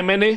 MNA,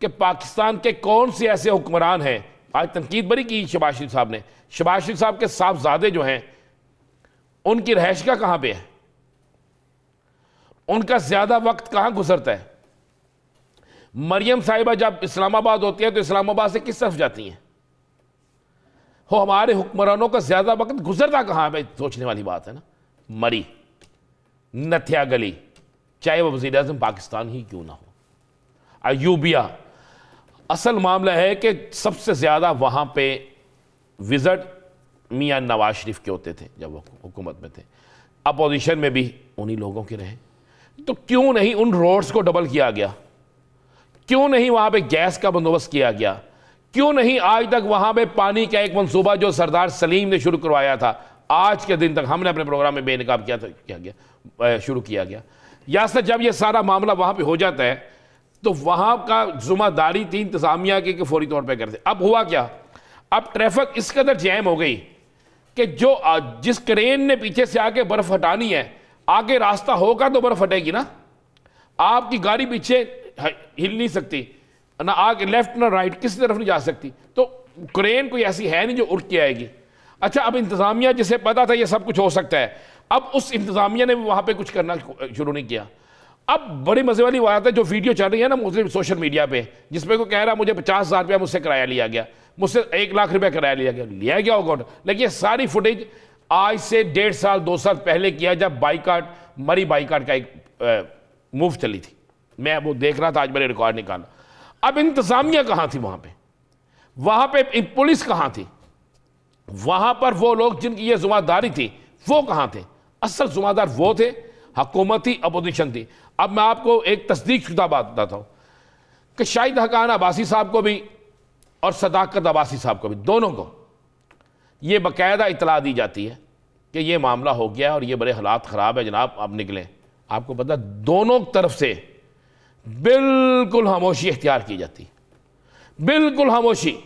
کہ پاکستان کے کون سے ایسے حکمران ہیں. آج تنقید بڑی کی شہباز شریف صاحب نے. شہباز شریف صاحب کے صاحبزادے جو ہیں ان کی رہائش کا کہاں پہ ہے؟ ان کا زیادہ وقت کہاں گزرتا ہے؟ مریم صاحبہ جب اسلام آباد ہوتی ہے تو اسلام آباد سے کس طرف جاتی ہیں؟ ہمارے حکمرانوں کا زیادہ وقت گزرتا کہاں ہے؟ سوچنے والی بات ہے نا. مری، نتھیا گلی، چاہے وہ وزیر اعظم پاکستان ہی کیوں نہ ہو، ایوبیہ. اصل معاملہ ہے کہ سب سے زیادہ وہاں پہ وزٹ میاں نواز شریف کے ہوتے تھے جب وہ حکومت میں تھے. اپوزیشن میں بھی انہی لوگوں کے رہے. تو کیوں نہیں ان روڈز کو ڈبل کیا گیا؟ کیوں نہیں وہاں پہ گیس کا بندوبست کیا گیا؟ کیوں نہیں آج تک وہاں پہ پانی کا ایک منصوبہ جو سردار سلیم نے شروع کروایا تھا آج کے دن تک ہم نے اپنے پروگرام میں بے نقاب شروع کیا گیا؟ یاسر جب یہ سارا معاملہ وہاں پہ ہو جاتا ہے تو وہاں کا ذمہ داری تھی انتظامیہ کی کہ فوری طور پہ کرتے. اب ہوا کیا؟ اب ٹریفک اس قدر جیم ہو گئی کہ جس کرین نے پیچھے سے آگے برف ہٹانی ہے آگے راستہ ہوگا تو برف ہٹے گی نا. آپ کی گاڑی پیچھے ہل نہیں سکتی، نہ آگے لیفٹ نہ رائٹ، کسی طرف نہیں جا سکتی. تو کرین کوئی ایسی ہے نہیں جو اڑ کے آئے گی. اچھا، اب انتظامیہ جسے پتا تھا یہ سب کچھ ہو سکتا ہے، اب اس انتظامیہ نے بھی وہاں پہ کچھ کرنا شروع نہیں کیا. اب بڑی مزے والی بات ہے جو ویڈیو چل رہی ہے نا مسلم سوشل میڈیا پہ، جس پہ کوئی کہہ رہا مجھے 50,000 روپیہ مجھ سے کرایہ لیا گیا، مجھ سے 1 لاکھ روپیہ کرایہ لیا گیا ہوگا. لیکن یہ ساری فوٹیج آج سے 1.5 سال 2 سال پہلے کیا جب بائیکاٹ، مری بائیکاٹ کا ایک موو چلی تھی. میں وہ دیکھ رہا تھا، آج میں نے ریکارڈ نکالا. اب انتظامیہ کہاں تھی وہاں پہ پولیس کہاں تھی؟ وہاں پر وہ لوگ جن کی یہ ذمہ داری تھی وہ کہاں تھے؟ اصل ذمہ دار وہ تھے، حکومت تھی، اپوزیشن تھی. اب میں آپ کو ایک تصدیق شدہ بات بتاتا ہوں کہ شاہد حقان عباسی صاحب کو بھی اور صداقت عباسی صاحب کو بھی، دونوں کو یہ باقاعدہ اطلاع دی جاتی ہے کہ یہ معاملہ ہو گیا اور یہ بڑے حالات خراب ہے جناب، آپ نکلیں. آپ کو پتہ دونوں طرف سے بالکل خاموشی اختیار کی جاتی، بالکل خاموشی.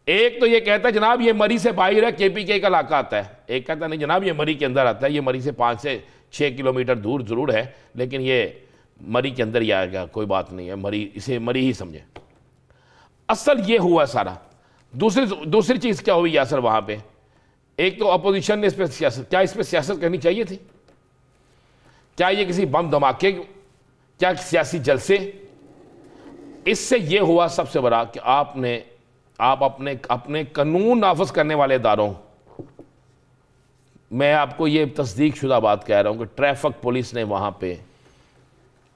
ایک تو یہ کہتا ہے جناب یہ مری سے باہر ہے، KPK کا علاقہ آتا ہے. ایک کہتا ہے نہیں جناب یہ مری کے اندر آتا ہے، یہ مری سے 5 سے 6 کلومیٹر دور ضرور ہے لیکن یہ مری کے اندر ہی آئے گا، کوئی بات نہیں ہے، مری اسے مری ہی سمجھے. اصل یہ ہوا سارا. دوسری چیز کیا ہوئی یاسر وہاں پہ؟ ایک تو اپوزیشن نے اس پہ سیاست کرنی چاہیے تھی؟ کیا یہ کسی بم دھماکے، کیا سیاسی جلسے؟ اس سے یہ ہوا سب سے بڑا کہ آپ اپنے قانون نافذ کرنے والے اداروں، میں آپ کو یہ تصدیق شدہ بات کہہ رہا ہوں کہ ٹریفک پولیس نے وہاں پہ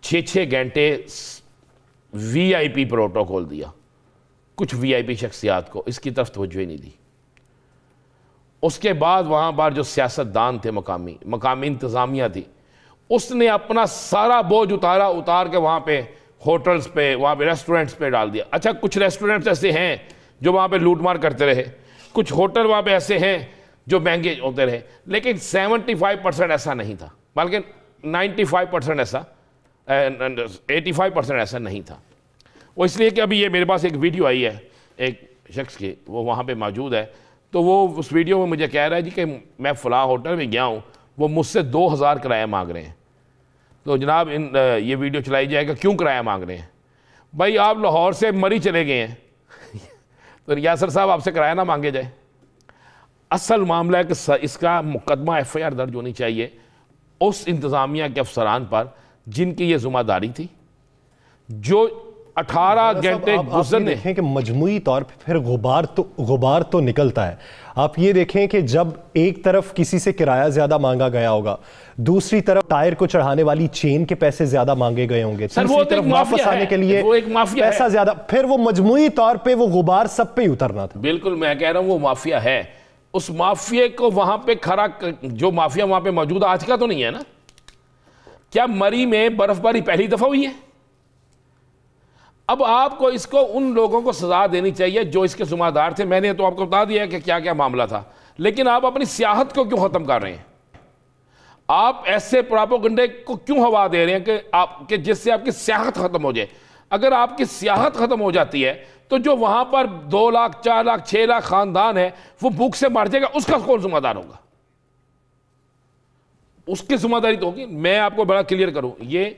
6 گھنٹے VIP پروٹوکول دیا کچھ VIP شخصیات کو، اس کی طرف توجہ ہی نہیں دی. اس کے بعد وہاں پر جو سیاستدان تھے، مقامی انتظامیہ تھی، اس نے اپنا سارا بوجھ اتار کے وہاں پہ ہوٹلز پہ، وہاں پہ ریسٹورنٹس پہ ڈال دیا. اچھا، کچھ ریسٹورنٹس ایسے ہیں جو وہاں پہ لوٹ مار کرتے رہے، کچھ ہوٹل وہاں پہ ایسے ہیں جو مہنگے ہوتے رہے، لیکن 75% ایسا نہیں تھا، بلکہ 95% ایسا 85% ایسا نہیں تھا. وہ اس لیے کہ ابھی یہ میرے پاس ایک ویڈیو آئی ہے ایک شخص کی، وہ وہاں پہ موجود ہے، تو وہ اس ویڈیو میں مجھے کہہ رہا ہے جی کہ میں فلاں ہوٹل میں گیا ہوں، وہ مجھ سے 2,000 کرایہ مانگ رہے ہیں. تو جناب یہ ویڈیو چلائی جائے گا کیوں کرایہ مانگ رہے ہیں؟ بھائی آپ لاہور سے مری چلے گئے ہیں تو یاسر صاحب آپ سے کرایہ نہ مانگے جائے. اصل معاملہ ہے کہ اس کا مقدمہ FIR درج ہونی چاہیے اس انتظامیہ کے افسران پر جن کی یہ ذمہ داری تھی، جو 18 گھنٹے گزرنے. دیکھیں کہ مجموعی طور پہ پھر غبار تو نکلتا ہے. آپ یہ دیکھیں کہ جب ایک طرف کسی سے کرایہ زیادہ مانگا گیا ہوگا، دوسری طرف ٹائر کو چڑھانے والی چین کے پیسے زیادہ مانگے گئے ہوں گے، تیسری طرف واپس آنے کے لیے پیسہ زیادہ، پھر وہ مجموعی طور پہ وہ غبار سب پہ ہی اترنا تھا. بالکل میں کہہ رہا ہوں وہ مافیا ہے. اس مافیا کو وہاں پہ کھڑا، جو مافیا وہاں پہ موجود آج کا تو نہیں ہے نا. کیا مری میں برف باری پہلی دفعہ ہوئی ہے؟ اب آپ کو اس کو ان لوگوں کو سزا دینی چاہیے جو اس کے ذمہ دار تھے. میں نے تو آپ کو بتا دیا کہ کیا کیا معاملہ تھا، لیکن آپ اپنی سیاحت کو کیوں ختم کر رہے ہیں؟ آپ ایسے پراپوگنڈے کو کیوں ہوا دے رہے ہیں کہ جس سے آپ کی سیاحت ختم ہو جائے؟ اگر آپ کی سیاحت ختم ہو جاتی ہے تو جو وہاں پر 2 لاکھ 4 لاکھ 6 لاکھ خاندان ہے وہ بھوک سے مر جائے گا، اس کا کون ذمہ دار ہوگا؟ اس کی ذمہ داری تو ہوگی. میں آپ کو بڑا کلیئر کروں، یہ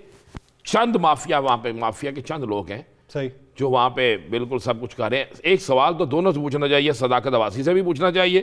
چند مافیا وہاں پہ، مافیا کے چند لوگ ہیں صحیح جو وہاں پہ بالکل سب کچھ کر رہے ہیں. ایک سوال تو دونوں سے پوچھنا چاہیے, صداقت عباسی سے بھی پوچھنا چاہیے,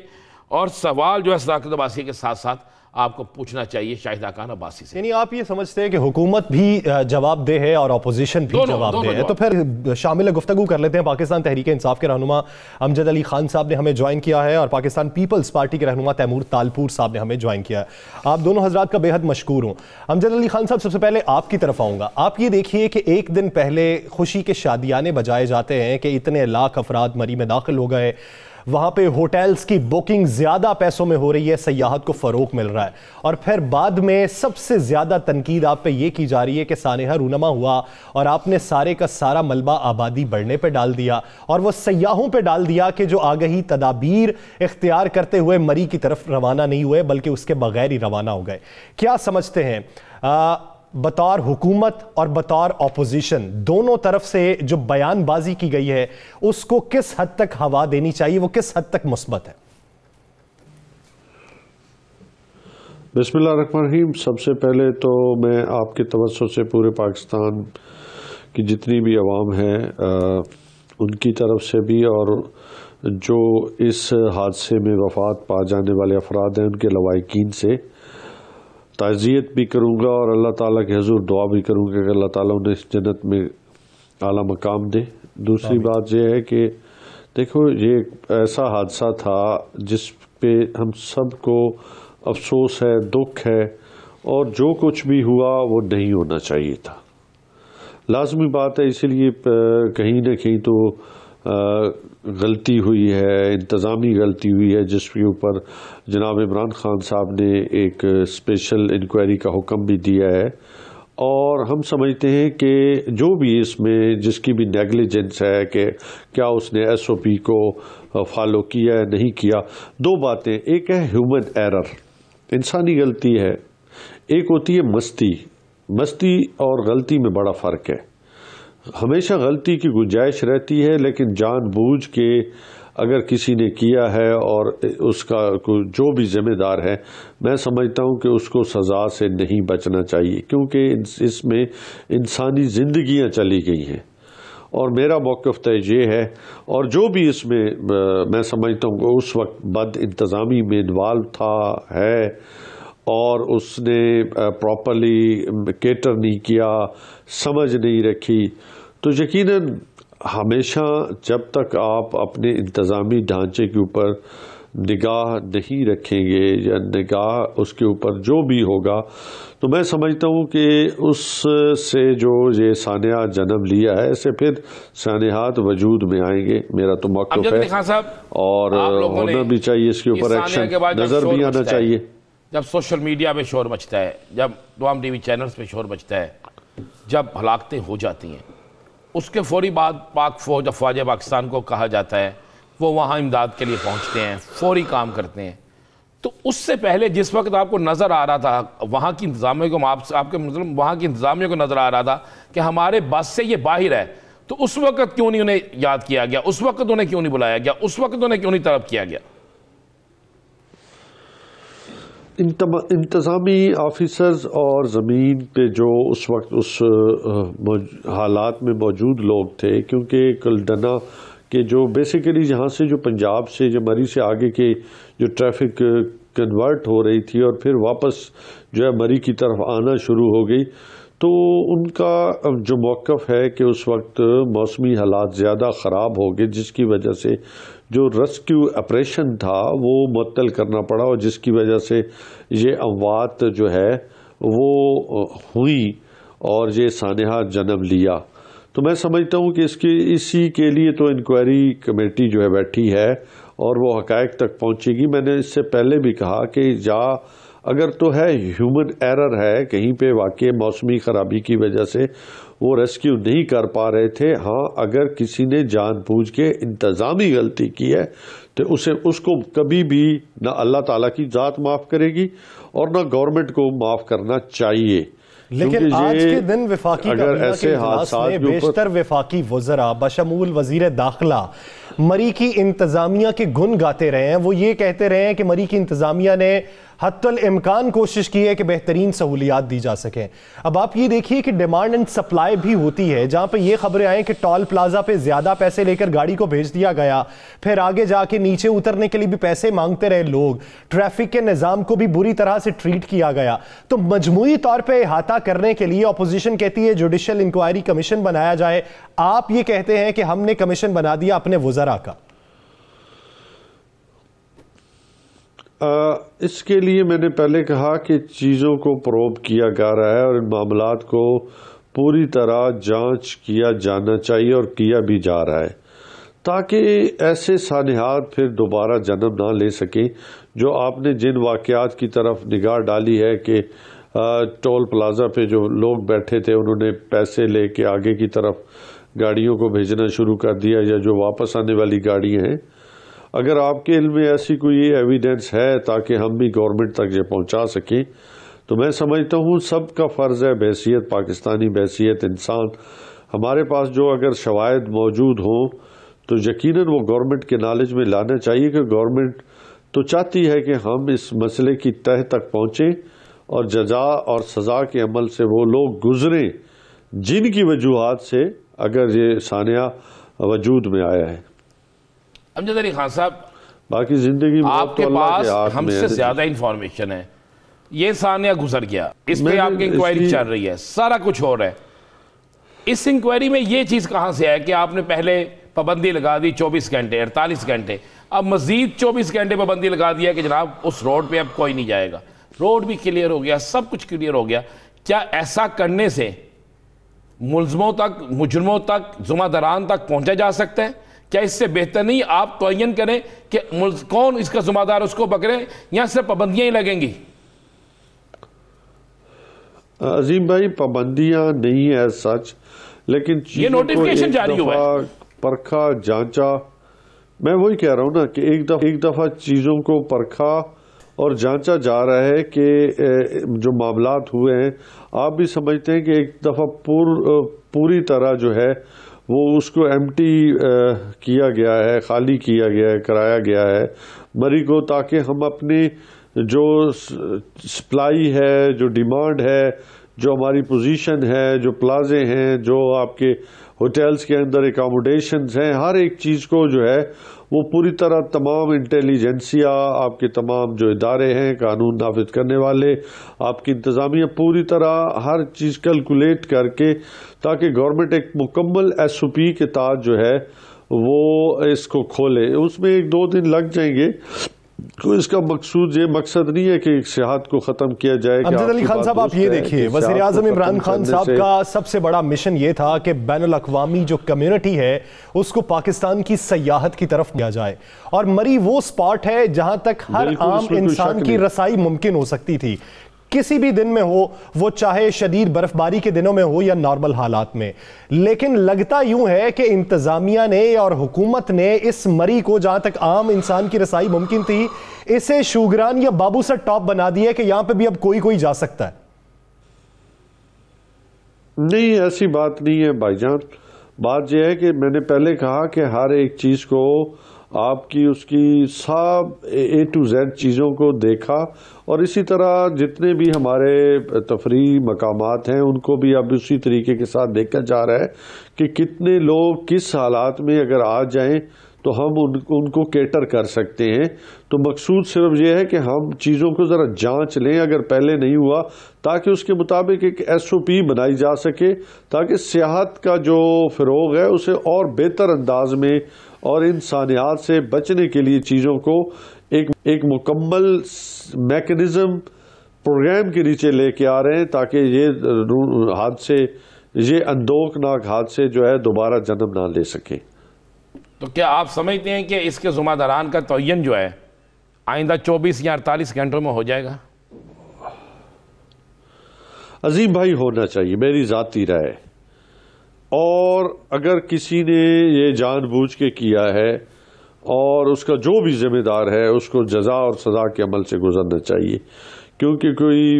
اور سوال جو ہے صداقت عباسی کے ساتھ ساتھ آپ کو پوچھنا چاہیے شاہدہ خان عباسی سے. یعنی آپ یہ سمجھتے ہیں کہ حکومت بھی جواب دہ ہے اور اپوزیشن بھی جواب دہ ہے. تو پھر شامل گفتگو کر لیتے ہیں. پاکستان تحریک انصاف کے رہنما امجد علی خان صاحب نے ہمیں جوائن کیا ہے, اور پاکستان پیپلز پارٹی کے رہنما تیمور تالپور صاحب نے ہمیں جوائن کیا ہے. آپ دونوں حضرات کا بے حد مشکور ہوں. امجد علی خان صاحب, سب سے پہلے آپ کی طرف آؤں گا. آپ یہ دیکھیے کہ ایک دن پہلے خوشی کے شادیانے بجائے جاتے ہیں کہ اتنے لاکھ افراد مری میں داخل ہو گئے, وہاں پہ ہوٹلز کی بکنگ زیادہ پیسوں میں ہو رہی ہے, سیاحت کو فروغ مل رہا ہے, اور پھر بعد میں سب سے زیادہ تنقید آپ پہ یہ کی جا رہی ہے کہ سانحہ رونما ہوا اور آپ نے سارے کا سارا ملبہ آبادی بڑھنے پہ ڈال دیا, اور وہ سیاحوں پہ ڈال دیا کہ جو آگہی تدابیر اختیار کرتے ہوئے مری کی طرف روانہ نہیں ہوئے بلکہ اس کے بغیر ہی روانہ ہو گئے. کیا سمجھتے ہیں بطور حکومت اور بطور اپوزیشن دونوں طرف سے جو بیان بازی کی گئی ہے اس کو کس حد تک ہوا دینی چاہیے, وہ کس حد تک مثبت ہے؟ بسم اللہ الرحمن الرحیم. سب سے پہلے تو میں آپ کے توسط سے پورے پاکستان کی جتنی بھی عوام ہے ان کی طرف سے بھی, اور جو اس حادثے میں وفات پا جانے والے افراد ہیں ان کے لواحقین سے تعزیت بھی کروں گا, اور اللہ تعالیٰ کے حضور دعا بھی کروں گا کہ اللہ تعالیٰ انہیں اس جنت میں اعلیٰ مقام دے. دوسری بات یہ ہے کہ دیکھو, یہ ایسا حادثہ تھا جس پہ ہم سب کو افسوس ہے, دکھ ہے, اور جو کچھ بھی ہوا وہ نہیں ہونا چاہیے تھا. لازمی بات ہے, اسی لیے کہیں نہ کہیں تو غلطی ہوئی ہے, انتظامی غلطی ہوئی ہے, جس کے اوپر جناب عمران خان صاحب نے ایک اسپیشل انکوائری کا حکم بھی دیا ہے. اور ہم سمجھتے ہیں کہ جو بھی اس میں جس کی بھی نیگلیجنس ہے کہ کیا اس نے ایس او پی کو فالو کیا ہے نہیں کیا, دو باتیں, ایک ہے ہیومن ایرر, انسانی غلطی ہے, ایک ہوتی ہے مستی اور غلطی میں بڑا فرق ہے. ہمیشہ غلطی کی گنجائش رہتی ہے, لیکن جان بوجھ کے اگر کسی نے کیا ہے اور اس کا جو بھی ذمہ دار ہے, میں سمجھتا ہوں کہ اس کو سزا سے نہیں بچنا چاہیے, کیونکہ اس میں انسانی زندگیاں چلی گئی ہیں. اور میرا موقف تو یہ ہے, اور جو بھی اس میں میں سمجھتا ہوں کہ اس وقت بد انتظامی میں انوالو تھا ہے, اور اس نے پراپرلی کیٹر نہیں کیا, سمجھ نہیں رکھی, تو یقیناً ہمیشہ جب تک آپ اپنے انتظامی ڈھانچے کے اوپر نگاہ نہیں رکھیں گے یا نگاہ اس کے اوپر جو بھی ہوگا, تو میں سمجھتا ہوں کہ اس سے جو یہ سانحہ جنم لیا ہے اسے پھر سانحات وجود میں آئیں گے. میرا تو موقف ہے, اور ہونا بھی چاہیے اس کے اوپر ایکشن, نظر بھی آنا چاہیے. جب سوشل میڈیا میں شور مچتا ہے, جب تمام ٹی وی چینلز پہ شور مچتا ہے, جب ہلاکتیں ہو جاتی ہیں, اس کے فوری بعد پاک فوج افواج پاکستان کو کہا جاتا ہے وہ وہاں امداد کے لیے پہنچتے ہیں, فوری کام کرتے ہیں. تو اس سے پہلے جس وقت آپ کو نظر آ رہا تھا وہاں کی انتظامیہ کو, آپ کے مطلب وہاں کی انتظامیہ کو نظر آ رہا تھا کہ ہمارے بس سے یہ باہر ہے, تو اس وقت کیوں نہیں انہیں یاد کیا گیا, اس وقت انہیں کیوں نہیں بلایا گیا, اس وقت انہیں کیوں نہیں طلب کیا گیا؟ انتظامی آفیسرز اور زمین پہ جو اس وقت اس حالات میں موجود لوگ تھے, کیونکہ کلڈنا کے جو بیسیکلی جہاں سے جو پنجاب سے جو مری سے آگے کے جو ٹریفک کنورٹ ہو رہی تھی اور پھر واپس جو ہے مری کی طرف آنا شروع ہو گئی, تو ان کا جو موقف ہے کہ اس وقت موسمی حالات زیادہ خراب ہو گئے, جس کی وجہ سے جو ریسکیو آپریشن تھا وہ معطل کرنا پڑا, اور جس کی وجہ سے یہ اموات جو ہے وہ ہوئی اور یہ سانحہ جنم لیا. تو میں سمجھتا ہوں کہ اسی کے لیے تو انکوائری کمیٹی جو ہے بیٹھی ہے اور وہ حقائق تک پہنچے گی. میں نے اس سے پہلے بھی کہا کہ اگر تو ہے ہیومن ایرر ہے, کہیں پہ واقع موسمی خرابی کی وجہ سے وہ ریسکیو نہیں کر پا رہے تھے, ہاں اگر کسی نے جان بوجھ کے انتظامی غلطی کی ہے تو اس کو کبھی بھی نہ اللہ تعالیٰ کی ذات معاف کرے گی اور نہ گورنمنٹ کو معاف کرنا چاہیے. لیکن آج کے دن وفاقی کابینہ کے اجلاس میں بیشتر وفاقی وزراء بشمول وزیر داخلہ مری کی انتظامیہ کے گن گاتے رہے ہیں. وہ یہ کہتے رہے ہیں کہ مری کی انتظامیہ نے حتی الامکان کوشش کی ہے کہ بہترین سہولیات دی جا سکیں۔ اب آپ یہ دیکھیے کہ ڈیمانڈ اینڈ سپلائی بھی ہوتی ہے، جہاں پہ یہ خبریں آئیں کہ ٹول پلازا پہ زیادہ پیسے لے کر گاڑی کو بھیج دیا گیا، پھر آگے جا کے نیچے اترنے کے لیے بھی پیسے مانگتے رہے لوگ، ٹریفک کے نظام کو بھی بری طرح سے ٹریٹ کیا گیا۔ تو مجموعی طور پہ احاطہ کرنے کے لیے اپوزیشن کہتی ہے جوڈیشل انکوائری کمیشن بنایا جائے، آپ یہ کہتے ہیں کہ ہم نے کمیشن بنا دیا اپنے وزراء کا۔ اس کے لیے میں نے پہلے کہا کہ چیزوں کو پروب کیا جا رہا ہے اور ان معاملات کو پوری طرح جانچ کیا جانا چاہیے اور کیا بھی جا رہا ہے، تاکہ ایسے سانحات پھر دوبارہ جنم نہ لے سکیں جو آپ نے جن واقعات کی طرف نگاہ ڈالی ہے کہ ٹول پلازا پہ جو لوگ بیٹھے تھے انہوں نے پیسے لے کے آگے کی طرف گاڑیوں کو بھیجنا شروع کر دیا، یا جو واپس آنے والی گاڑیاں ہیں۔ اگر آپ کے علم میں ایسی کوئی ایویڈنس ہے تاکہ ہم بھی گورنمنٹ تک یہ پہنچا سکیں، تو میں سمجھتا ہوں سب کا فرض ہے بحیثیت پاکستانی، بحیثیت انسان، ہمارے پاس جو اگر شواہد موجود ہوں تو یقیناً وہ گورنمنٹ کے نالج میں لانا چاہیے، کہ گورنمنٹ تو چاہتی ہے کہ ہم اس مسئلے کی تہ تک پہنچیں اور جزا اور سزا کے عمل سے وہ لوگ گزریں جن کی وجوہات سے اگر یہ سانحہ وجود میں آیا ہے۔ امجد علی خان صاحب، باقی زندگی آپ کے پاس ہم سے زیادہ انفارمیشن ہے، یہ سانحہ گزر گیا، اس پہ آپ کی انکوائری چل رہی ہے، سارا کچھ ہو رہا ہے، اس انکوائری میں یہ چیز کہاں سے ہے کہ آپ نے پہلے پابندی لگا دی 24 گھنٹے 48 گھنٹے، اب مزید 24 گھنٹے پابندی لگا دیا کہ جناب اس روڈ پہ اب کوئی نہیں جائے گا، روڈ بھی کلیئر ہو گیا، سب کچھ کلیئر ہو گیا۔ کیا ایسا کرنے سے ملزموں تک، مجرموں تک، ذمہ داران تک پہنچا جا سکتا ہے؟ کیا اس سے بہتر نہیں آپ تعین کریں کہ کون اس کا ذمہ دار اس کو پکڑیں، یا صرف پابندیاں ہی لگیں گی؟ عظیم بھائی، پابندیاں نہیں ہے سچ، لیکن یہ نوٹیفیکیشن جاری ہوا ہے، پرکھا جانچا، میں وہی کہہ رہا ہوں نا کہ ایک دفعہ چیزوں کو پرکھا اور جانچا جا رہا ہے کہ جو معاملات ہوئے ہیں، آپ بھی سمجھتے ہیں کہ ایک دفعہ پوری طرح جو ہے وہ اس کو ایمٹی کیا گیا ہے، خالی کیا گیا ہے، کرایا گیا ہے مری کو، تاکہ ہم اپنے جو سپلائی ہے، جو ڈیمانڈ ہے، جو ہماری پوزیشن ہے، جو پلازے ہیں، جو آپ کے ہوٹلز کے اندر اکاموڈیشنز ہیں، ہر ایک چیز کو جو ہے وہ پوری طرح تمام انٹیلیجنسیا، آپ کے تمام جو ادارے ہیں قانون نافذ کرنے والے، آپ کی انتظامیہ، پوری طرح ہر چیز کیلکولیٹ کر کے، تاکہ گورنمنٹ ایک مکمل ایس او پی کے تحت جو ہے وہ اس کو کھولے۔ اس میں 1-2 دن لگ جائیں گے، اس کا مقصد نہیں ہے کہ سیاحت کو ختم کیا جائے۔ امجد علی خان صاحب، آپ یہ دیکھیے، وزیر اعظم عمران خان صاحب کا سب سے بڑا مشن یہ تھا کہ بین الاقوامی جو کمیونٹی ہے اس کو پاکستان کی سیاحت کی طرف لیا جائے، اور مری وہ سپاٹ ہے جہاں تک ہر عام انسان کی رسائی ممکن ہو سکتی تھی، کسی بھی دن میں ہو، وہ چاہے شدید برف باری کے دنوں میں ہو یا نارمل حالات میں۔ لیکن لگتا یوں ہے کہ انتظامیہ نے اور حکومت نے اس مری کو، جہاں تک عام انسان کی رسائی ممکن تھی، اسے شوگران یا بابو سر ٹاپ بنا دیا کہ یہاں پہ بھی اب کوئی جا سکتا ہے۔ نہیں، ایسی بات نہیں ہے بھائی جان، بات یہ ہے کہ میں نے پہلے کہا کہ ہر ایک چیز کو آپ کی اس کی سب A to Z چیزوں کو دیکھا، اور اسی طرح جتنے بھی ہمارے تفریحی مقامات ہیں ان کو بھی اب اسی طریقے کے ساتھ دیکھا جا رہا ہے کہ کتنے لوگ کس حالات میں اگر آ جائیں تو ہم ان کو کیٹر کر سکتے ہیں۔ تو مقصود صرف یہ ہے کہ ہم چیزوں کو ذرا جانچ لیں اگر پہلے نہیں ہوا، تاکہ اس کے مطابق ایک ایس او پی بنائی جا سکے، تاکہ سیاحت کا جو فروغ ہے اسے اور بہتر انداز میں اور ان سانحات سے بچنے کے لیے چیزوں کو ایک مکمل میکنزم پروگرام کے نیچے لے کے آ رہے ہیں، تاکہ یہ حادثے، یہ اندوکناک حادثے جو ہے دوبارہ جنم نہ لے سکیں۔ تو کیا آپ سمجھتے ہیں کہ اس کے ذمہ داران کا تعین جو ہے آئندہ 24 یا 48 گھنٹوں میں ہو جائے گا؟ عظیم بھائی، ہونا چاہیے، میری ذاتی رائے، اور اگر کسی نے یہ جان بوجھ کے کیا ہے اور اس کا جو بھی ذمہ دار ہے اس کو جزا اور سزا کے عمل سے گزرنا چاہیے، کیونکہ کوئی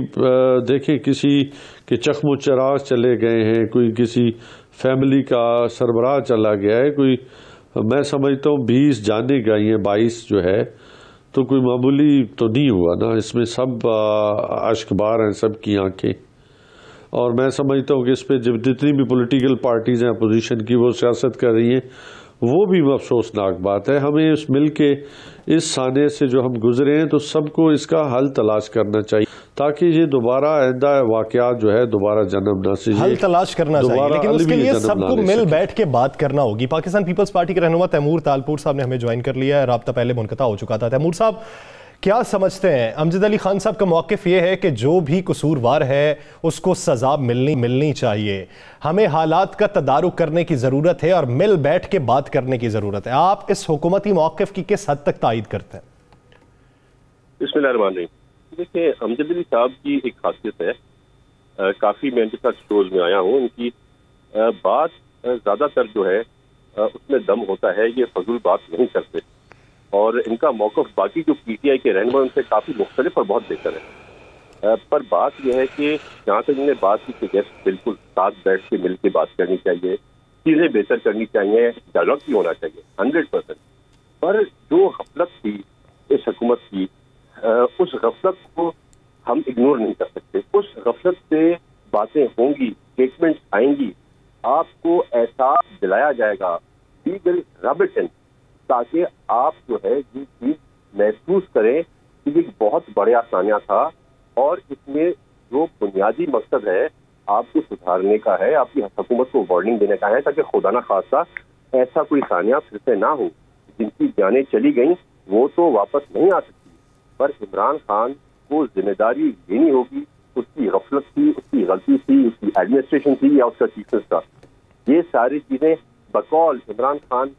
دیکھیں کسی کے چشم و چراغ چلے گئے ہیں، کوئی کسی فیملی کا سربراہ چلا گیا ہے، کوئی میں سمجھتا ہوں 20 جانیں گئی ہیں، 22 جو ہے، تو کوئی معمولی تو نہیں ہوا نا، اس میں سب اشکبار ہیں، سب کی آنکھیں. اور میں سمجھتا ہوں کہ اس پہ جتنی بھی پولیٹیکل پارٹیز ہیں اپوزیشن کی وہ سیاست کر رہی ہیں، وہ بھی افسوسناک بات ہے. ہمیں اس مل کے اس سانے سے جو ہم گزرے ہیں تو سب کو اس کا حل تلاش کرنا چاہیے تاکہ یہ دوبارہ آئندہ واقعات جو ہے دوبارہ جنم نہ سے حل تلاش کرنا چاہیے، لیکن اس کے لیے سب کو مل بیٹھ کے بات کرنا ہوگی. پاکستان پیپلز پارٹی کے رہنما تیمور تالپور صاحب نے ہمیں جوائن کر لیا ہے، رابطہ پہلے منقطع ہو چکا تھا. تیمور صاحب کیا سمجھتے ہیں؟ امجد علی خان صاحب کا موقف یہ ہے کہ جو بھی قصوروار ہے اس کو سزا ملنی چاہیے، ہمیں حالات کا تدارک کرنے کی ضرورت ہے اور مل بیٹھ کے بات کرنے کی ضرورت ہے. آپ اس حکومتی موقف کی کس حد تک تائید کرتے ہیں؟ بسم اللہ الرحمن الرحیم. دیکھیں، امجد علی صاحب کی ایک خاصیت ہے، کافی میں ان کے ساتھ شوز میں آیا ہوں، ان کی بات زیادہ تر جو ہے اس میں دم ہوتا ہے، یہ فضول بات نہیں کرتے، اور ان کا موقف باقی جو پی ٹی آئی کے رہنما ان سے کافی مختلف اور بہت بہتر ہے. پر بات یہ ہے کہ جہاں تک انہوں نے بات کی کہ گیسٹ بالکل ساتھ بیٹھ کے مل کے بات کرنی چاہیے، چیزیں بہتر کرنی چاہیے، ڈائلاگ بھی ہونا چاہیے 100%. پر جو غفلت تھی اس حکومت کی، اس غفلت کو ہم اگنور نہیں کر سکتے. اس غفلت سے باتیں ہوں گی، اسٹیٹمنٹس آئیں گی، آپ کو احساس دلایا جائے گا لیگل رابطن، تاکہ آپ جو ہے یہ چیز محسوس کریں کہ یہ بہت بڑا سانیہ تھا اور اس میں جو بنیادی مقصد ہے آپ کو سدھارنے کا ہے، آپ کی حکومت کو وارننگ دینے کا ہے، تاکہ خدا نہ خواستہ ایسا کوئی سانیہ پھر سے نہ ہو. جن کی جانیں چلی گئیں وہ تو واپس نہیں آ سکتی، پر عمران خان کو ذمہ داری لینی ہوگی. اس کی غفلت تھی، اس کی غلطی تھی، اس کی ایڈمنسٹریشن تھی یا اس کا چیف منسٹر تھا، یہ ساری چیزیں بقول عمران خان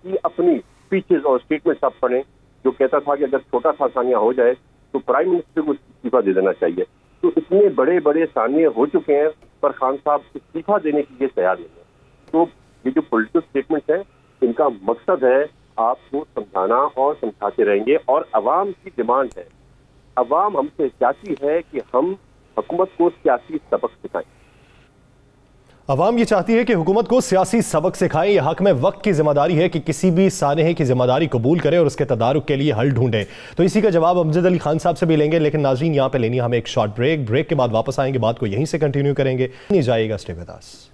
کی اپنی اسپیچز اور اسٹیٹمنٹس آپ پڑھیں، جو کہتا تھا کہ اگر چھوٹا سا ثانیہ ہو جائے تو پرائم منسٹر کو استعفیٰ دے دینا چاہیے. تو اتنے بڑے بڑے ثانیے ہو چکے ہیں پر خان صاحب استعفیٰ دینے کے لیے تیار نہیں ہے. تو یہ جو پولیٹیکل اسٹیٹمنٹس ہیں ان کا مقصد ہے آپ کو سمجھانا اور سمجھاتے رہیں گے، اور عوام کی ڈیمانڈ ہے، عوام ہم سے چاہتی ہے کہ ہم حکومت کو سیاسی سبق سکھائیں. عوام یہ چاہتی ہے کہ حکومت کو سیاسی سبق سکھائیں. یہ حق میں وقت کی ذمہ داری ہے کہ کسی بھی سانحے کی ذمہ داری قبول کرے اور اس کے تدارک کے لیے حل ڈھونڈے. تو اسی کا جواب امجد علی خان صاحب سے بھی لیں گے، لیکن ناظرین یہاں پہ لینی ہے ہمیں ایک شارٹ بریک کے بعد واپس آئیں گے، بات کو یہیں سے کنٹینیو کریں گے. نہیں جائے گا، اسٹے ود اس.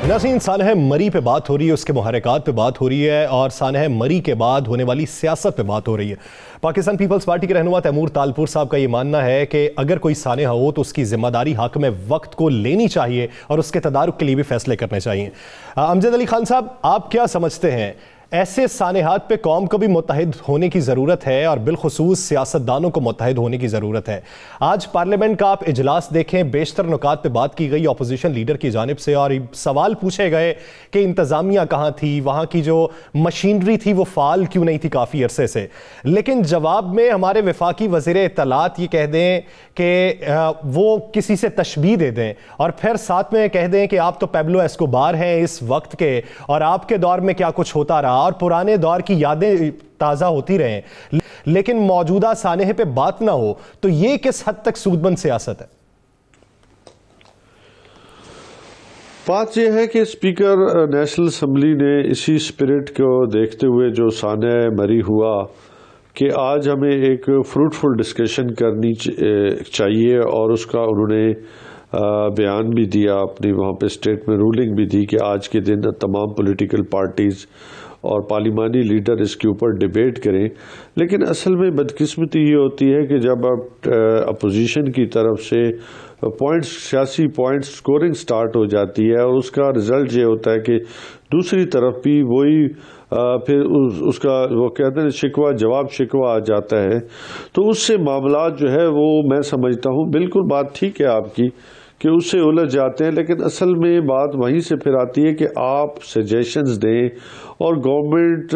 ناظرین، سانحہ مری پہ بات ہو رہی ہے، اس کے محرکات پہ بات ہو رہی ہے، اور سانحہ مری کے بعد ہونے والی سیاست پہ بات ہو رہی ہے. پاکستان پیپلز پارٹی کے رہنما تیمور تالپور صاحب کا یہ ماننا ہے کہ اگر کوئی سانحہ ہو تو اس کی ذمہ داری حق میں وقت کو لینی چاہیے اور اس کے تدارک کے لیے بھی فیصلے کرنے چاہیے. امجد علی خان صاحب، آپ کیا سمجھتے ہیں؟ ایسے سانحات پہ قوم کو بھی متحد ہونے کی ضرورت ہے اور بالخصوص سیاستدانوں کو متحد ہونے کی ضرورت ہے. آج پارلیمنٹ کا آپ اجلاس دیکھیں، بیشتر نکات پہ بات کی گئی اپوزیشن لیڈر کی جانب سے، اور سوال پوچھے گئے کہ انتظامیہ کہاں تھی، وہاں کی جو مشینری تھی وہ فعال کیوں نہیں تھی کافی عرصے سے. لیکن جواب میں ہمارے وفاقی وزیر اطلاعات یہ کہہ دیں کہ وہ کسی سے تشبیہ دے دیں، اور پھر ساتھ میں کہہ دیں کہ آپ تو پیبلو ایسکوبار ہیں اس وقت کے، اور آپ کے دور میں کیا کچھ ہوتا رہا اور پرانے دور کی یادیں تازہ ہوتی رہیں، لیکن موجودہ سانحے پہ بات نہ ہو. تو یہ کس حد تک سودمند سیاست ہے؟ بات یہ ہے کہ اسپیکر نیشنل اسمبلی نے اسی اسپرٹ کو دیکھتے ہوئے جو سانحہ مری ہوا کہ آج ہمیں ایک فروٹفل ڈسکشن کرنی چاہیے، اور اس کا انہوں نے بیان بھی دیا اپنی وہاں پہ اسٹیٹ میں رولنگ بھی دی کہ آج کے دن تمام پولیٹیکل پارٹیز اور پارلیمانی لیڈر اس کے اوپر ڈیبیٹ کریں. لیکن اصل میں بدقسمتی یہ ہوتی ہے کہ جب آپ اپوزیشن کی طرف سے سیاسی پوائنٹس سکورنگ سٹارٹ ہو جاتی ہے، اور اس کا رزلٹ یہ ہوتا ہے کہ دوسری طرف بھی وہی پھر اس کا وہ کہتے ہیں شکوہ جواب شکوہ آ جاتا ہے. تو اس سے معاملات جو ہے وہ میں سمجھتا ہوں بالکل بات ٹھیک ہے آپ کی کہ اس سے الجھ جاتے ہیں، لیکن اصل میں بات وہیں سے پھر آتی ہے کہ آپ سجیشنز دیں اور گورنمنٹ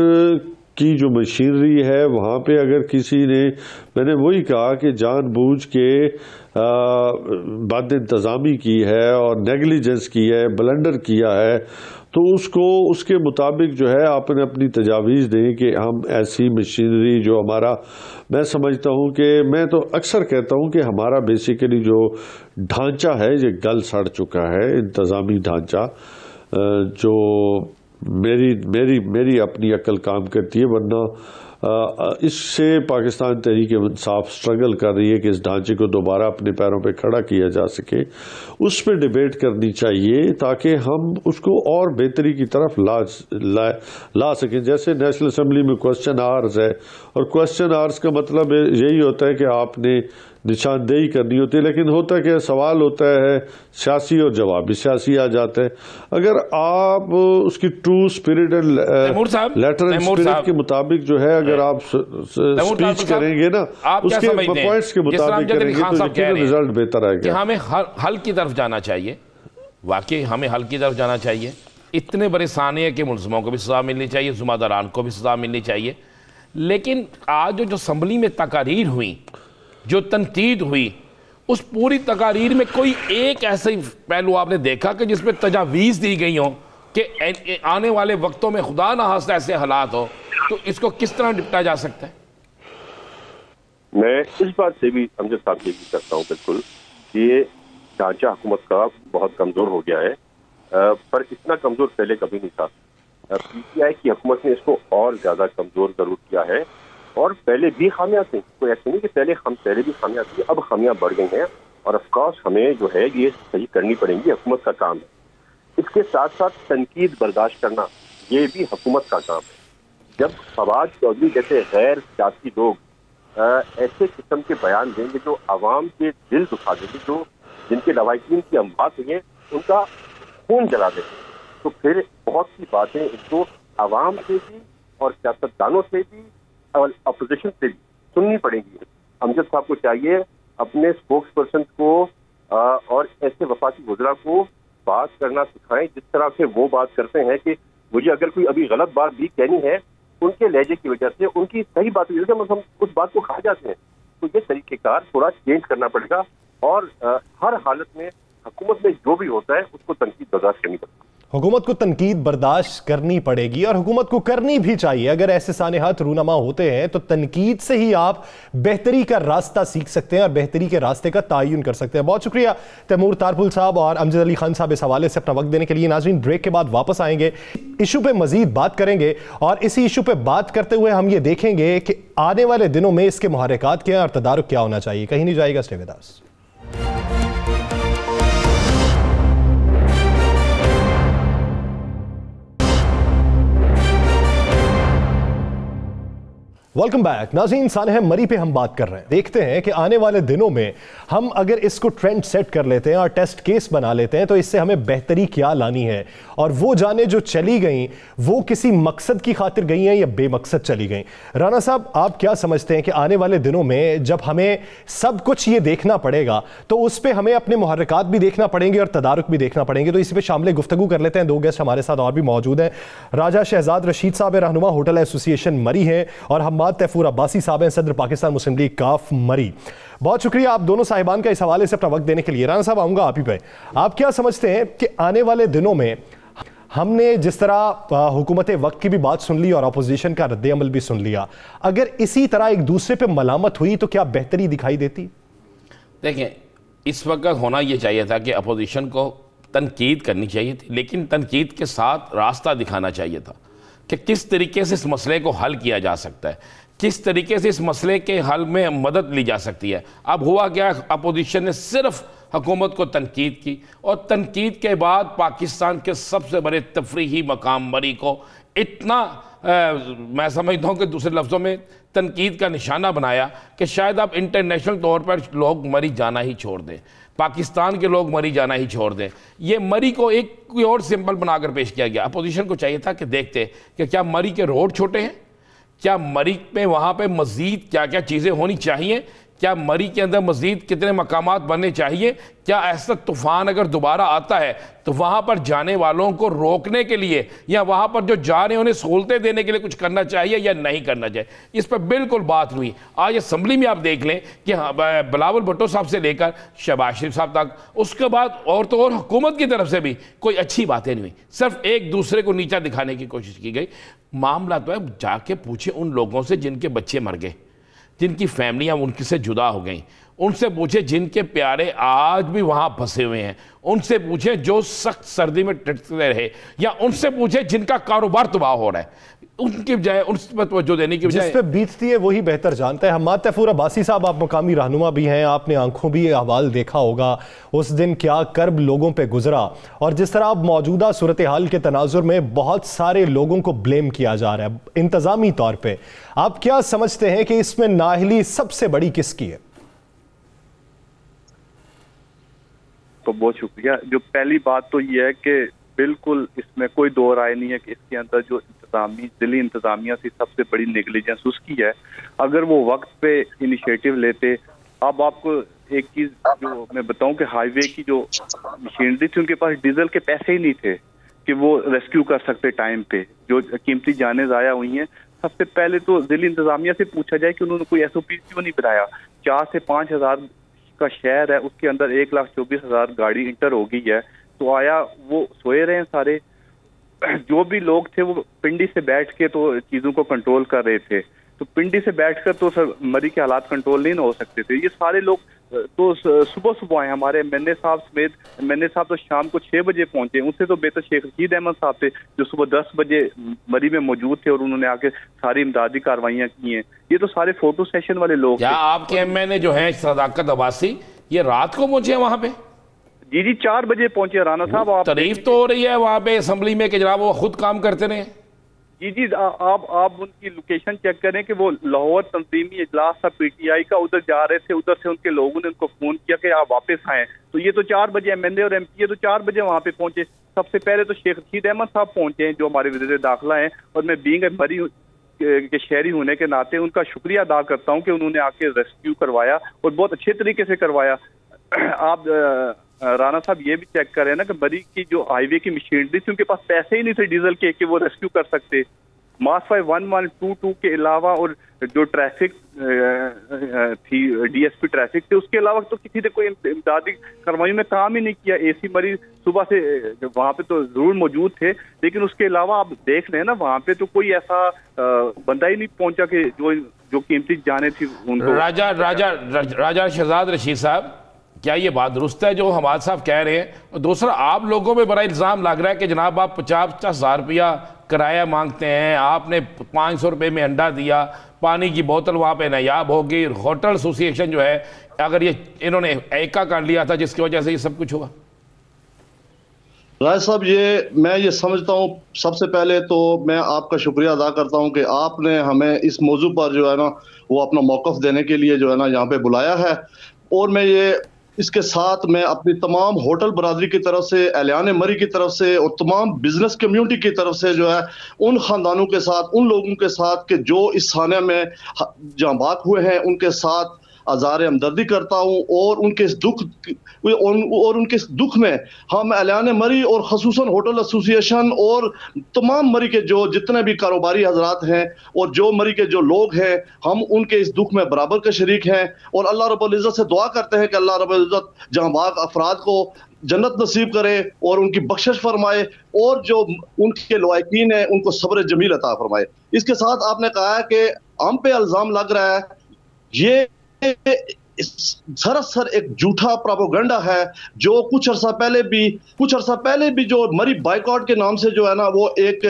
کی جو مشینری ہے وہاں پہ اگر کسی نے، میں نے وہی کہا کہ جان بوجھ کے بد انتظامی کی ہے اور نیگلیجنس کی ہے، بلنڈر کیا ہے، تو اس کو اس کے مطابق جو ہے آپ نے اپنی تجاویز دیں کہ ہم ایسی مشینری جو ہمارا، میں سمجھتا ہوں کہ میں تو اکثر کہتا ہوں کہ ہمارا بیسیکلی جو ڈھانچہ ہے یہ گل سڑ چکا ہے، انتظامی ڈھانچہ جو میری اپنی عقل کام کرتی ہے، ورنہ اس سے پاکستان تحریک انصاف سٹرگل کر رہی ہے کہ اس ڈھانچے کو دوبارہ اپنے پیروں پہ کھڑا کیا جا سکے، اس پہ ڈیبیٹ کرنی چاہیے تاکہ ہم اس کو اور بہتری کی طرف لا سکیں. جیسے نیشنل اسمبلی میں کوسچن آورز ہے، اور کوسچن آورز کا مطلب یہی ہوتا ہے کہ آپ نے نشاندہی کرنی ہوتی ہے، لیکن ہوتا ہے کہ سوال ہوتا ہے سیاسی اور جواب بھی سیاسی آ جاتا ہے. اگر آپ اس کی true spirit and later and spirit کے مطابق جو ہے اگر آپ سپیچ کریں گے نا، اس کے پوائنٹس کے مطابق کریں گے تو یقیناً رزلٹ بہتر آئے گا. کہ ہمیں حل کی طرف جانا چاہیے، واقعی ہمیں حل کی طرف جانا چاہیے. اتنے بڑے ثانیہ کے ملزموں کو بھی سزا ملنی چاہیے، ذمہ داران کو بھی سزا ملنی چاہیے. لیکن آج جو اسمبلی میں تقاریر ہوئی، جو تنقید ہوئی، اس پوری تقاریر میں کوئی ایک ایسا پہلو آپ نے دیکھا کہ جس میں تجاویز دی گئی ہوں کہ آنے والے وقتوں میں خدا نہ خواستہ ایسے حالات ہو تو اس کو کس طرح نپٹا جا سکتا ہے؟ میں اس بات سے بھی امجد صاحب کی کرتا ہوں بالکل کہ یہ ڈھانچہ حکومت کا بہت کمزور ہو گیا ہے، پر اتنا کمزور پہلے کبھی نہیں تھا. پی ٹی آئی کی حکومت نے اس کو اور زیادہ کمزور ضرور کیا ہے، اور پہلے بھی خامیاں تھیں، کوئی ایسا نہیں کہ پہلے بھی خامیاں تھیں، اب خامیاں بڑھ گئی ہیں، اور آف کورس ہمیں جو ہے یہ صحیح کرنی پڑیں گی، حکومت کا کام ہے. اس کے ساتھ ساتھ تنقید برداشت کرنا یہ بھی حکومت کا کام ہے. جب فواد چودھری جیسے غیر سیاسی لوگ ایسے قسم کے بیان دیں گے جو عوام کے دل دکھا دیں گے، جو جن کے لواحقین کی اموات ہوئی ہیں ان کا خون جلا دیں گے، تو پھر بہت سی باتیں اس کو عوام سے بھی اور سیاستدانوں سے بھی اور اپوزیشن سے بھی سننی پڑے گی. امجد صاحب کو چاہیے اپنے اسپوکس پرسن کو اور ایسے وفاقی وزراء کو بات کرنا سکھائیں جس طرح سے وہ بات کرتے ہیں کہ مجھے اگر کوئی ابھی غلط بات بھی کہنی ہے ان کے لہجے کی وجہ سے، ان کی صحیح بات کی وجہ سے ہم اس بات کو کھا جاتے ہیں. تو یہ طریقہ کار تھوڑا چینج کرنا پڑے گا، اور ہر حالت میں حکومت میں جو بھی ہوتا ہے اس کو تنقید برداشت کرنی پڑے گی. حکومت کو تنقید برداشت کرنی پڑے گی، اور حکومت کو کرنی بھی چاہیے. اگر ایسے سانحات رونما ہوتے ہیں تو تنقید سے ہی آپ بہتری کا راستہ سیکھ سکتے ہیں اور بہتری کے راستے کا تعین کر سکتے ہیں. بہت شکریہ تیمور تارپل صاحب اور امجد علی خان صاحب اس حوالے سے اپنا وقت دینے کے لیے. ناظرین، بریک کے بعد واپس آئیں گے، ایشو پہ مزید بات کریں گے، اور اسی ایشو پہ بات کرتے ہوئے ہم یہ دیکھیں گے کہ آنے والے دنوں میں اس کے محرکات کیا ہیں اور تدارک کیا ہونا چاہیے. کہیں نہیں جائے گا، stay with us. Welcome back. ناظرین، سانحہ مری پہ ہم بات کر رہے ہیں. دیکھتے ہیں کہ آنے والے دنوں میں ہم اگر اس کو ٹرینڈ سیٹ کر لیتے ہیں اور ٹیسٹ کیس بنا لیتے ہیں تو اس سے ہمیں بہتری کیا لانی ہے، اور وہ جانیں جو چلی گئیں وہ کسی مقصد کی خاطر گئی ہیں یا بے مقصد چلی گئیں. رانا صاحب، آپ کیا سمجھتے ہیں کہ آنے والے دنوں میں جب ہمیں سب کچھ یہ دیکھنا پڑے گا تو اس پہ ہمیں اپنے محرکات بھی دیکھنا پڑیں گے اور تدارک بھی دیکھنا پڑیں گے؟ تو اسی پہ شامل گفتگو کر لیتے ہیں. دو گیسٹ ہمارے ساتھ اور بھی موجود ہیں. راجہ شہزاد رشید صاحب رہنما ہوٹل ایسوسی ایشن مری ہیں، اور حماد تیفور عباسی صاحب ہیں، صدر پاکستان مسلم لیگ کاف مری. بہت شکریہ آپ دونوں صاحبان کا اس حوالے سے اپنا وقت دینے کے لیے. رانا صاحب، آؤں گا آپ ہی پہ. آپ کیا سمجھتے ہیں کہ آنے والے دنوں میں ہم نے جس طرح حکومت وقت کی بھی بات سن لی اور اپوزیشن کا رد عمل بھی سن لیا، اگر اسی طرح ایک دوسرے پہ ملامت ہوئی تو کیا بہتری دکھائی دیتی؟ دیکھیں، اس وقت ہونا یہ چاہیے تھا کہ اپوزیشن کو تنقید کرنی چاہیے تھی، لیکن تنقید کے ساتھ راستہ دکھانا چاہیے تھا کہ کس طریقے سے اس مسئلے کو حل کیا جا سکتا ہے، کس طریقے سے اس مسئلے کے حل میں مدد لی جا سکتی ہے. اب ہوا کیا، اپوزیشن نے صرف حکومت کو تنقید کی، اور تنقید کے بعد پاکستان کے سب سے بڑے تفریحی مقام مری کو اتنا میں سمجھتا ہوں کہ دوسرے لفظوں میں تنقید کا نشانہ بنایا کہ شاید اب انٹرنیشنل طور پر لوگ مری جانا ہی چھوڑ دیں، پاکستان کے لوگ مری جانا ہی چھوڑ دیں. یہ مری کو ایک کوئی اور سمبل بنا کر پیش کیا گیا. اپوزیشن کو چاہیے تھا کہ دیکھتے کہ کیا مری کے روڈ چھوٹے ہیں، کیا مری پہ وہاں پہ مزید کیا کیا چیزیں ہونی چاہیے کیا مری کے اندر مزید کتنے مقامات بننے چاہیے؟ کیا ایسا طوفان اگر دوبارہ آتا ہے تو وہاں پر جانے والوں کو روکنے کے لیے یا وہاں پر جو جا رہے ہیں انہیں سہولتیں دینے کے لیے کچھ کرنا چاہیے یا نہیں کرنا چاہیے؟ اس پر بالکل بات ہوئی. آج اسمبلی میں آپ دیکھ لیں کہ بلاول بھٹو صاحب سے لے کر شہباز شریف صاحب تک، اس کے بعد اور تو اور حکومت کی طرف سے بھی کوئی اچھی باتیں نہیں ہوئی، صرف ایک دوسرے کو نیچا دکھانے کی کوشش کی گئی. معاملہ تو ہے جا کے پوچھیں ان لوگوں سے جن کے بچے مر گئے، جن کی فیملیاں ان سے جدا ہو گئیں، ان سے پوچھیں جن کے پیارے آج بھی وہاں پھنسے ہوئے ہیں، ان سے پوچھیں جو سخت سردی میں ٹٹتے رہے، یا ان سے پوچھیں جن کا کاروبار تباہ ہو رہا ہے. ان کی بجائے ان پر توجہ دینے کی بجائے جس پہ بیتتی ہے وہی بہتر جانتا ہے. حماد تیفور عباسی صاحب، آپ مقامی رہنما بھی ہیں، آپ نے آنکھوں بھی احوال دیکھا ہوگا اس دن کیا کرب لوگوں پہ گزرا، اور جس طرح اب موجودہ صورتحال کے تناظر میں بہت سارے لوگوں کو بلیم کیا جا رہا ہے انتظامی طور پہ. آپ کیا سمجھتے ہیں کہ اس میں نااہلی سب سے بڑی کس کی ہے؟ تو بہت شکریہ. جو پہلی بات تو یہ ہے کہ بالکل اس میں کوئی دو رائے نہیں ہے کہ اس کے اندر جو ضلعی انتظامیہ سے سب سے بڑی نیگلیجنس اس کی ہے. اگر وہ وقت پہ انیشیٹو لیتے. اب آپ کو ایک چیز جو میں بتاؤں کہ ہائی وے کی جو مشینری تھی ان کے پاس ڈیزل کے پیسے ہی نہیں تھے کہ وہ ریسکیو کر سکتے ٹائم پہ. جو قیمتی جانیں ضائع ہوئی ہیں، سب سے پہلے تو ضلعی انتظامیہ سے پوچھا جائے کہ انہوں نے کوئی ایس او پی کیوں نہیں بنایا. 4 سے 5 ہزار کا شہر ہے، اس کے اندر 1,24,000 گاڑی انٹر ہو گئی ہے. تو آیا وہ سوئے رہے ہیں سارے؟ جو بھی لوگ تھے وہ پنڈی سے بیٹھ کے تو چیزوں کو کنٹرول کر رہے تھے. تو پنڈی سے بیٹھ کر تو سر مری کے حالات کنٹرول نہیں ہو سکتے تھے. یہ سارے لوگ تو صبح آئے. ہمارے ایم این اے صاحب سمیت، ایم این اے صاحب تو شام کو 6 بجے پہنچے. ان سے تو بہتر شیخ رشید احمد صاحب تھے جو صبح 10 بجے مری میں موجود تھے اور انہوں نے آ کے ساری امدادی کاروائیاں کی ہیں. یہ تو سارے فوٹو سیشن والے لوگ. کیا آپ کے ایم این اے جو ہیں صداقت عباسی یہ رات کو پہنچے ہیں وہاں پہ؟ جی 4 بجے پہنچے رانا صاحب. آپ تعریف تو ہو رہی ہے وہاں پہ اسمبلی میں کہ جناب وہ خود کام کرتے رہے. جی آپ ان کی لوکیشن چیک کریں کہ وہ لاہور تنظیمی اجلاس تھا پی ٹی آئی کا، ادھر جا رہے تھے. ادھر سے ان کے لوگوں نے ان کو فون کیا کہ آپ واپس آئیں. تو یہ تو 4 بجے ایم این اے اور ایم پی اے تو 4 بجے وہاں پہ پہنچے. سب سے پہلے تو شیخ رشید احمد صاحب پہنچے ہیں جو ہمارے وزیر داخلہ ہیں، اور میں بینگ اے مری کے شہری ہونے کے ناطے ان کا شکریہ ادا کرتا ہوں کہ انہوں نے آ کے ریسکیو کروایا اور بہت اچھے طریقے سے کروایا. آپ رانا صاحب یہ بھی چیک کر رہے ہیں نا کہ مری کی جو ہائی وے کی مشینری تھی ان کے پاس پیسے ہی نہیں تھے ڈیزل کے کہ وہ ریسکیو کر سکتے. ماسفائی 1122 کے علاوہ اور جو ٹریفک تھی ڈی ایس پی ٹریفک تھے اس کے علاوہ تو کسی نے کوئی امدادی کارروائیوں میں کام ہی نہیں کیا. اے سی مری صبح سے وہاں پہ تو ضرور موجود تھے لیکن اس کے علاوہ آپ دیکھ لیں نا وہاں پہ تو کوئی ایسا بندہ ہی نہیں پہنچا کہ جو قیمتی جانیں تھی ان کو. راجہ شہزاد رشید صاحب، کیا یہ بات درست ہے جو حماد صاحب کہہ رہے ہیں؟ اور دوسرا آپ لوگوں پہ بڑا الزام لگ رہا ہے کہ جناب آپ 50-50 ہزار روپیہ کرایہ مانگتے ہیں، آپ نے 500 روپے میں انڈا دیا، پانی کی بوتل وہاں پہ نایاب ہوگی. ہوٹل ایسوسی ایشن جو ہے اگر یہ انہوں نے ایکا کر لیا تھا جس کی وجہ سے یہ سب کچھ ہوا. رائے صاحب میں یہ سمجھتا ہوں سب سے پہلے تو میں آپ کا شکریہ ادا کرتا ہوں کہ آپ نے ہمیں اس موضوع پر جو ہے نا وہ اپنا موقف دینے کے لیے جو ہے نا یہاں پہ بلایا ہے. اور میں اس کے ساتھ میں اپنی تمام ہوٹل برادری کی طرف سے، اہلیان مری کی طرف سے اور تمام بزنس کمیونٹی کی طرف سے جو ہے ان خاندانوں کے ساتھ، ان لوگوں کے ساتھ کہ جو اس سانحے میں جہاں بات ہوئے ہیں ان کے ساتھ اظہار ہمدردی کرتا ہوں. اور ان کے اس دکھ میں ہم اہلیان مری اور خصوصاً ہوٹل ایسوسی ایشن اور تمام مری کے جو جتنے بھی کاروباری حضرات ہیں اور جو مری کے جو لوگ ہیں ہم ان کے اس دکھ میں برابر کے شریک ہیں. اور اللہ رب العزت سے دعا کرتے ہیں کہ اللہ رب العزت جہاں باغ افراد کو جنت نصیب کرے اور ان کی بخشش فرمائے اور جو ان کے لائقین ہیں ان کو صبر جمیل عطا فرمائے. اس کے ساتھ آپ نے کہا ہے کہ ہم پہ الزام لگ رہا ہے، یہ سراسر ایک جھوٹا پروپیگنڈا ہے جو کچھ عرصہ پہلے بھی جو مری بائیکاٹ کے نام سے جو ہے نا وہ ایک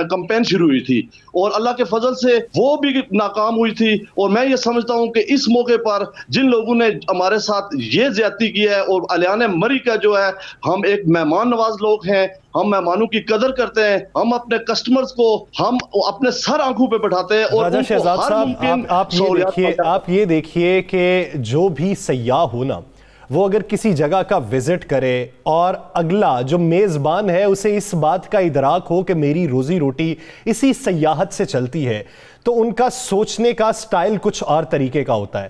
کمپین شروع ہوئی تھی اور اللہ کے فضل سے وہ بھی ناکام ہوئی تھی. اور میں یہ سمجھتا ہوں کہ اس موقع پر جن لوگوں نے ہمارے ساتھ یہ زیادتی کی ہے اور اہلیان مری کا جو ہے ہم ایک مہمان نواز لوگ ہیں، ہم مہمانوں کی قدر کرتے ہیں، ہم اپنے کسٹمرز کو ہم اپنے سر آنکھوں پہ بٹھاتے ہیں. اور شہزاد صاحب آپ یہ دیکھیے کہ جو بھی سیاح ہونا وہ اگر کسی جگہ کا وزٹ کرے اور اگلا جو میزبان ہے اسے اس بات کا ادراک ہو کہ میری روزی روٹی اسی سیاحت سے چلتی ہے تو ان کا سوچنے کا سٹائل کچھ اور طریقے کا ہوتا ہے.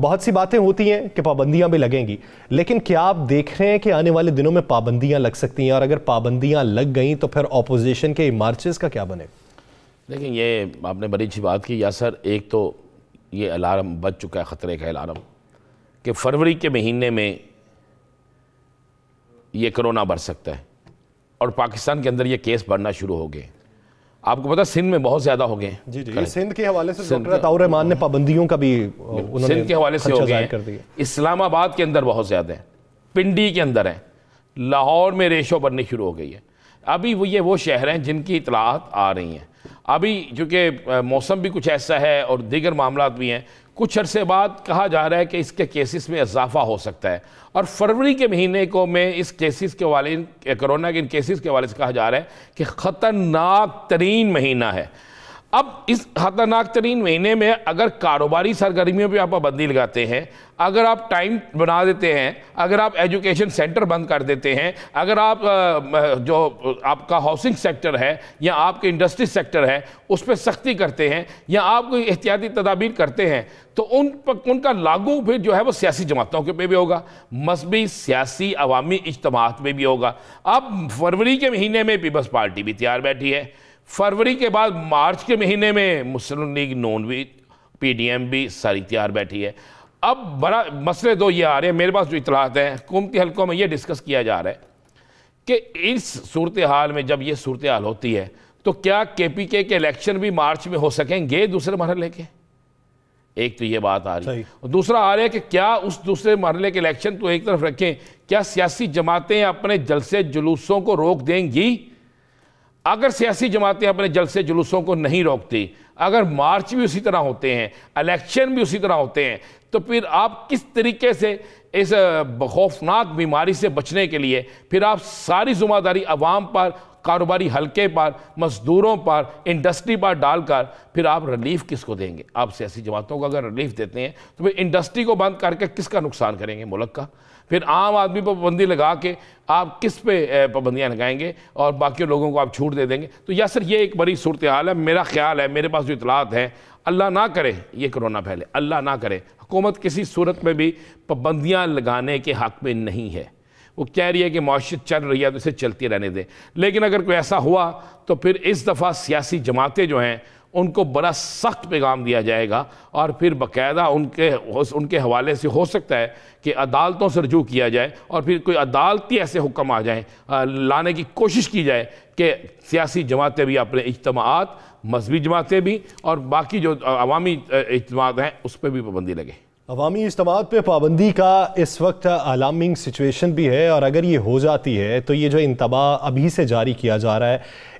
بہت سی باتیں ہوتی ہیں کہ پابندیاں بھی لگیں گی، لیکن کیا آپ دیکھ رہے ہیں کہ آنے والے دنوں میں پابندیاں لگ سکتی ہیں؟ اور اگر پابندیاں لگ گئیں تو پھر اپوزیشن کے مارچز کا کیا بنے؟ دیکھیں یہ آپ نے بڑی اچھی بات کی یاسر. ایک تو یہ الارم بج چکا ہے، خطرے کا الارم، کہ فروری کے مہینے میں یہ کرونا بڑھ سکتا ہے اور پاکستان کے اندر یہ کیس بڑھنا شروع ہو گئے. آپ کو پتا سندھ میں بہت زیادہ ہو گئے ہیں. جی سندھ کے حوالے سے ڈاکٹر عطاء الرحمان نے پابندیوں کا بھی سندھ کے حوالے سے ہو گئے ہیں. اسلام آباد کے اندر بہت زیادہ ہیں، پنڈی کے اندر ہیں، لاہور میں ریشو بڑھنی شروع ہو گئی ہے. ابھی وہ شہر ہیں جن کی اطلاعات آ رہی ہیں. ابھی چونکہ موسم بھی کچھ ایسا ہے اور دیگر معاملات بھی ہیں، کچھ عرصے بعد کہا جا رہا ہے کہ اس کے کیسز میں اضافہ ہو سکتا ہے. اور فروری کے مہینے کو میں اس کیسز کے حوالے کرونا کے ان کیسز کے حوالے سے کہا جا رہا ہے کہ خطرناک ترین مہینہ ہے. اب اس خطرناک ترین مہینے میں اگر کاروباری سرگرمیوں پہ آپ پابندی لگاتے ہیں، اگر آپ ٹائم بنا دیتے ہیں، اگر آپ ایجوکیشن سینٹر بند کر دیتے ہیں، اگر آپ جو آپ کا ہاؤسنگ سیکٹر ہے یا آپ کے انڈسٹری سیکٹر ہے اس پہ سختی کرتے ہیں یا آپ کوئی احتیاطی تدابیر کرتے ہیں، تو ان کا لاگو پھر جو ہے وہ سیاسی جماعتوں کے پہ بھی ہوگا، مذہبی سیاسی عوامی اجتماعات میں بھی ہوگا. اب فروری کے مہینے میں پیپلز پارٹی بھی تیار بیٹھی ہے، فروری کے بعد مارچ کے مہینے میں مسلم لیگ نون بھی، پی ڈی ایم بھی ساری تیار بیٹھی ہے. اب بڑا مسئلے دو یہ آ رہے ہیں، میرے پاس جو اطلاعات ہیں حکومتی حلقوں میں یہ ڈسکس کیا جا رہا ہے کہ اس صورتحال میں جب یہ صورتحال ہوتی ہے تو کیا کے پی کے الیکشن بھی مارچ میں ہو سکیں گے دوسرے مرحلے کے؟ ایک تو یہ بات آ رہی ہے. اور دوسرا آ رہا ہے کہ کیا اس دوسرے مرحلے کے الیکشن تو ایک طرف رکھیں، کیا سیاسی جماعتیں اپنے جلسے جلوسوں کو روک دیں گی؟ اگر سیاسی جماعتیں اپنے جلسے جلوسوں کو نہیں روکتی، اگر مارچ بھی اسی طرح ہوتے ہیں، الیکشن بھی اسی طرح ہوتے ہیں، تو پھر آپ کس طریقے سے اس خوفناک بیماری سے بچنے کے لیے پھر آپ ساری ذمہ داری عوام پر، کاروباری حلقے پر، مزدوروں پر، انڈسٹری پر ڈال کر پھر آپ ریلیف کس کو دیں گے؟ آپ سیاسی جماعتوں کو اگر ریلیف دیتے ہیں تو پھر انڈسٹری کو بند کر کے کس کا نقصان کریں گے؟ ملک کا. پھر عام آدمی پر پابندی لگا کے آپ کس پہ پابندیاں لگائیں گے اور باقی لوگوں کو آپ چھوٹ دے دیں گے؟ تو یاسر یہ ایک بڑی صورتحال ہے. میرا خیال ہے، میرے پاس جو اطلاعات ہیں، اللہ نہ کرے یہ کرونا پھیلے، اللہ نہ کرے، حکومت کسی صورت میں بھی پابندیاں لگانے کے حق میں نہیں ہے. وہ کہہ رہی ہے کہ معاشرت چل رہی ہے تو اسے چلتی رہنے دیں، لیکن اگر کوئی ایسا ہوا تو پھر اس دفعہ سیاسی جماعتیں جو ہیں ان کو بڑا سخت پیغام دیا جائے گا اور پھر باقاعدہ ان کے حوالے سے ہو سکتا ہے کہ عدالتوں سے رجوع کیا جائے اور پھر کوئی عدالتی ایسے حکم آ جائیں، لانے کی کوشش کی جائے کہ سیاسی جماعتیں بھی اپنے اجتماعات، مذہبی جماعتیں بھی اور باقی جو عوامی اجتماعات ہیں اس پہ بھی پابندی لگے. عوامی اجتماعات پہ پابندی کا اس وقت الارمنگ سچویشن بھی ہے، اور اگر یہ ہو جاتی ہے تو یہ جو انتباہ ابھی سے جاری کیا جا رہا ہے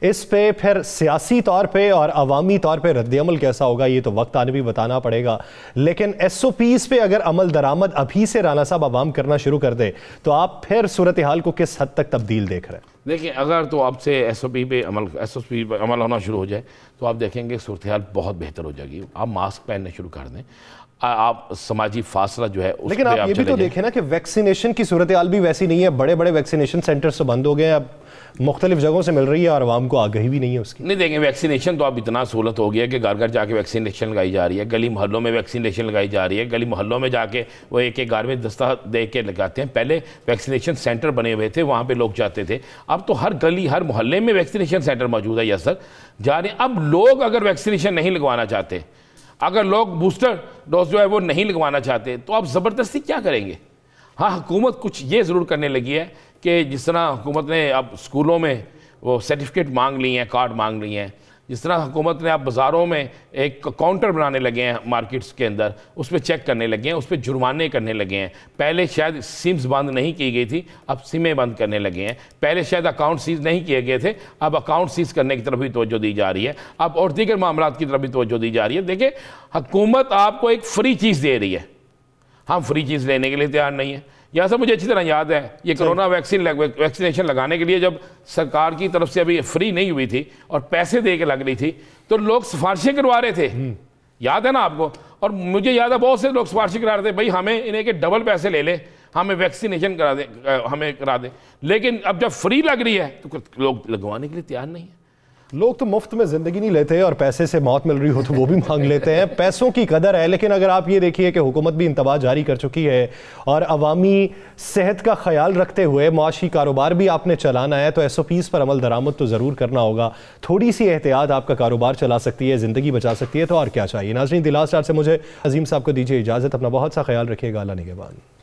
اس پہ پھر سیاسی طور پہ اور عوامی طور پہ رد عمل کیسا ہوگا یہ تو وقت آنے بھی بتانا پڑے گا. لیکن ایس او پیز پہ اگر عمل درآمد ابھی سے رانا صاحب عوام کرنا شروع کر دے تو آپ پھر صورتحال کو کس حد تک تبدیل دیکھ رہے ہیں؟ دیکھیں اگر تو آپ سے ایس او پی پہ عمل ہونا شروع ہو جائے تو آپ دیکھیں گے صورتحال بہت بہتر ہو جائے گی. آپ ماسک پہننے شروع کر دیں، آپ سماجی فاصلہ جو ہے اس لیکن آپ یہ بھی تو دیکھیں نا کہ ویکسینیشن کی صورتحال بھی ویسی نہیں ہے. بڑے بڑے ویکسینیشن سینٹرز تو بند ہو گئے ہیں، اب مختلف جگہوں سے مل رہی ہے اور عوام کو آگہی بھی نہیں ہے اس کی. نہیں دیکھیں ویکسینیشن تو اب اتنا سہولت ہو گیا ہے کہ گھر گھر جا کے ویکسینیشن لگائی جا رہی ہے، گلی محلوں میں ویکسینیشن لگائی جا رہی ہے، گلی محلوں میں جا کے وہ ایک ایک گھر میں دستہ دے کے لگاتے ہیں. پہلے ویکسینیشن سینٹر بنے ہوئے تھے، وہاں پہ لوگ جاتے تھے، اب تو ہر گلی ہر محلے میں ویکسینیشن سینٹر موجود ہے. یس سر جا رہے ہیں. اب لوگ اگر ویکسینیشن نہیں لگوانا چاہتے، اگر لوگ بوسٹر ڈوز جو ہے وہ نہیں لگوانا چاہتے تو آپ زبردستی کیا کریں گے؟ ہاں حکومت کچھ یہ ضرور کرنے لگی ہے کہ جس طرح حکومت نے اب اسکولوں میں وہ سرٹیفکیٹ مانگ لی ہیں، کارڈ مانگ لی ہیں، جس طرح حکومت نے اب بازاروں میں ایک کاؤنٹر بنانے لگے ہیں مارکیٹس کے اندر، اس پہ چیک کرنے لگے ہیں، اس پہ جرمانے کرنے لگے ہیں. پہلے شاید سمز بند نہیں کی گئی تھی، اب سمیں بند کرنے لگے ہیں. پہلے شاید اکاؤنٹ سیز نہیں کیے گئے تھے، اب اکاؤنٹ سیز کرنے کی طرف بھی توجہ دی جا رہی ہے، اب اور دیگر معاملات کی طرف بھی توجہ دی جا رہی ہے. دیکھیں حکومت آپ کو ایک فری چیز دے رہی ہے، ہم فری چیز لینے کے لیے تیار نہیں ہیں. یہاں سے مجھے اچھی طرح یاد ہے یہ کرونا ویکسینیشن لگانے کے لیے جب سرکار کی طرف سے ابھی فری نہیں ہوئی تھی اور پیسے دے کے لگ رہی تھی تو لوگ سفارشیں کروا رہے تھے، یاد ہے نا آپ کو؟ اور مجھے یاد ہے بہت سے لوگ سفارشیں کرا رہے تھے بھائی ہمیں انہیں کہ ڈبل پیسے لے لیں، ہمیں ویکسینیشن کرا دیں، ہمیں کرا دیں. لیکن اب جب فری لگ رہی ہے تو لوگ لگوانے کے لیے تیار نہیں ہیں. لوگ تو مفت میں زندگی نہیں لیتے اور پیسے سے موت مل رہی ہو تو وہ بھی مانگ لیتے ہیں. پیسوں کی قدر ہے, لیکن اگر آپ یہ دیکھیے کہ حکومت بھی انتباہ جاری کر چکی ہے اور عوامی صحت کا خیال رکھتے ہوئے معاشی کاروبار بھی آپ نے چلانا ہے تو ایس او پیز پر عمل درآمد تو ضرور کرنا ہوگا. تھوڑی سی احتیاط آپ کا کاروبار چلا سکتی ہے, زندگی بچا سکتی ہے, تو اور کیا چاہیے. ناظرین, دی لاسٹ آور سے مجھے عظیم صاحب کو دیجیے اجازت. اپنا بہت سا خیال رکھیے گا. اللہ نگہبان.